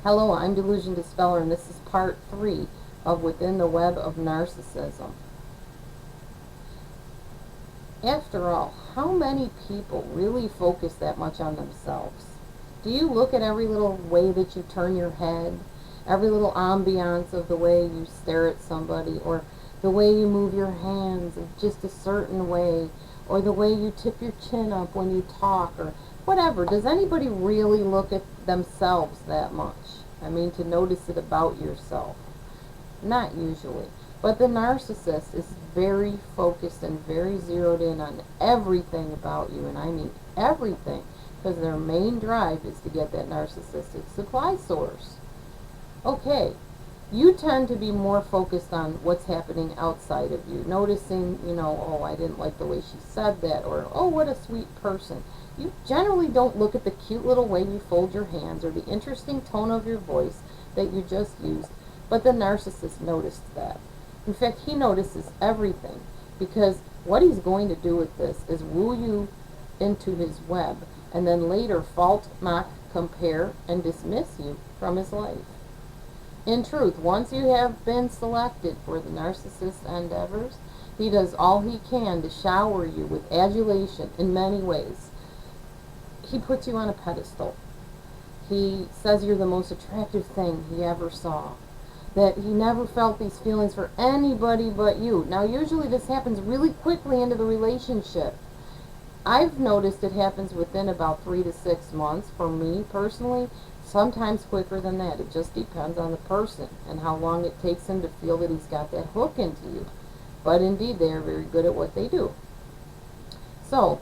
Hello, I'm Delusion Dispeller, and this is part 3 of Within the Web of Narcissism. After all, how many people really focus that much on themselves? Do you look at every little way that you turn your head, every little ambiance of the way you stare at somebody, or the way you move your hands in just a certain way, or the way you tip your chin up when you talk, or whatever? Does anybody really look at themselves that much? I mean, to notice it about yourself. Not usually. But the narcissist is very focused and very zeroed in on everything about you, and I mean everything, because their main drive is to get that narcissistic supply source. Okay, you tend to be more focused on what's happening outside of you, noticing, oh, I didn't like the way she said that, or, oh, what a sweet person. You generally don't look at the cute little way you fold your hands or the interesting tone of your voice that you just used, but the narcissist noticed that. In fact, he notices everything, because what he's going to do with this is woo you into his web and then later fault, mock, compare, and dismiss you from his life. In truth, once you have been selected for the narcissist's endeavors, he does all he can to shower you with adulation in many ways. He puts you on a pedestal. He says you're the most attractive thing he ever saw, that he never felt these feelings for anybody but you. Now, usually this happens really quickly into the relationship. I've noticed it happens within about 3 to 6 months for me personally, sometimes quicker than that. It just depends on the person and how long it takes him to feel that he's got that hook into you. But indeed, they are very good at what they do. So,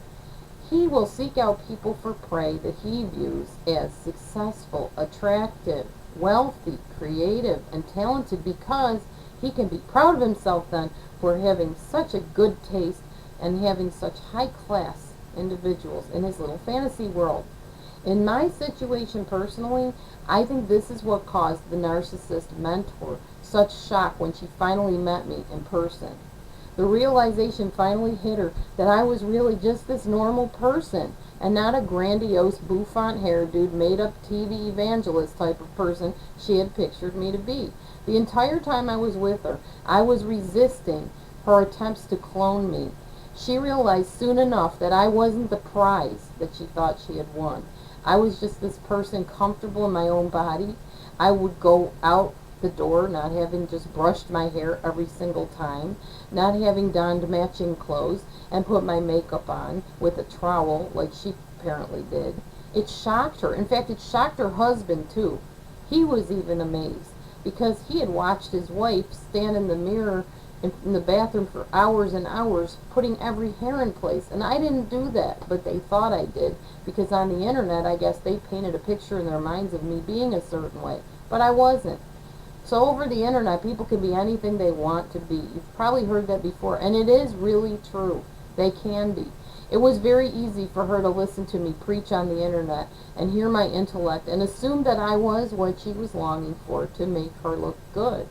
he will seek out people for prey that he views as successful, attractive, wealthy, creative, and talented, because he can be proud of himself then for having such a good taste and having such high-class individuals in his little fantasy world. In my situation personally, I think this is what caused the narcissist mentor such shock when she finally met me in person. The realization finally hit her that I was really just this normal person, and not a grandiose bouffant hairdo, made-up TV evangelist type of person she had pictured me to be. The entire time I was with her, I was resisting her attempts to clone me. She realized soon enough that I wasn't the prize that she thought she had won. I was just this person comfortable in my own body. I would go out the door not having just brushed my hair every single time, not having donned matching clothes and put my makeup on with a trowel like she apparently did. It shocked her. In fact, it shocked her husband too. He was even amazed, because he had watched his wife stand in the mirror in the bathroom for hours and hours, putting every hair in place. And I didn't do that, but they thought I did, because on the internet, I guess they painted a picture in their minds of me being a certain way, but I wasn't. So over the internet, people can be anything they want to be. You've probably heard that before, and it is really true. They can be. It was very easy for her to listen to me preach on the internet and hear my intellect and assume that I was what she was longing for to make her look good.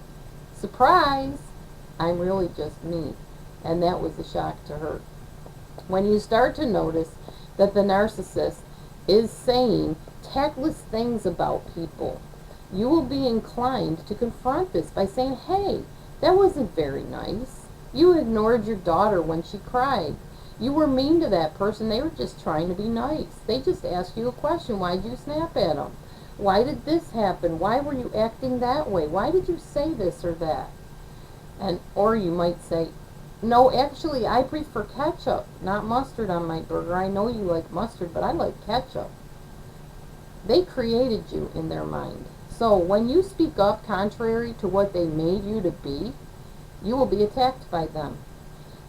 Surprise! I'm really just me. And that was a shock to her. When you start to notice that the narcissist is saying tactless things about people, you will be inclined to confront this by saying, hey, that wasn't very nice. You ignored your daughter when she cried. You were mean to that person. They were just trying to be nice. They just asked you a question. Why did you snap at them? Why did this happen? Why were you acting that way? Why did you say this or that? Or you might say, no, actually, I prefer ketchup, not mustard on my burger. I know you like mustard, but I like ketchup. They created you in their mind. So when you speak up contrary to what they made you to be, you will be attacked by them.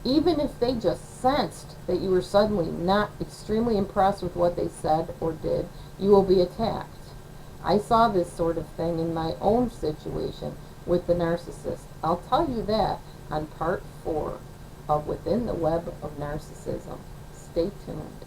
Even if they just sensed that you were suddenly not extremely impressed with what they said or did, you will be attacked. I saw this sort of thing in my own situation with the narcissist. I'll tell you that on part 4 of Within the Web of Narcissism. Stay tuned.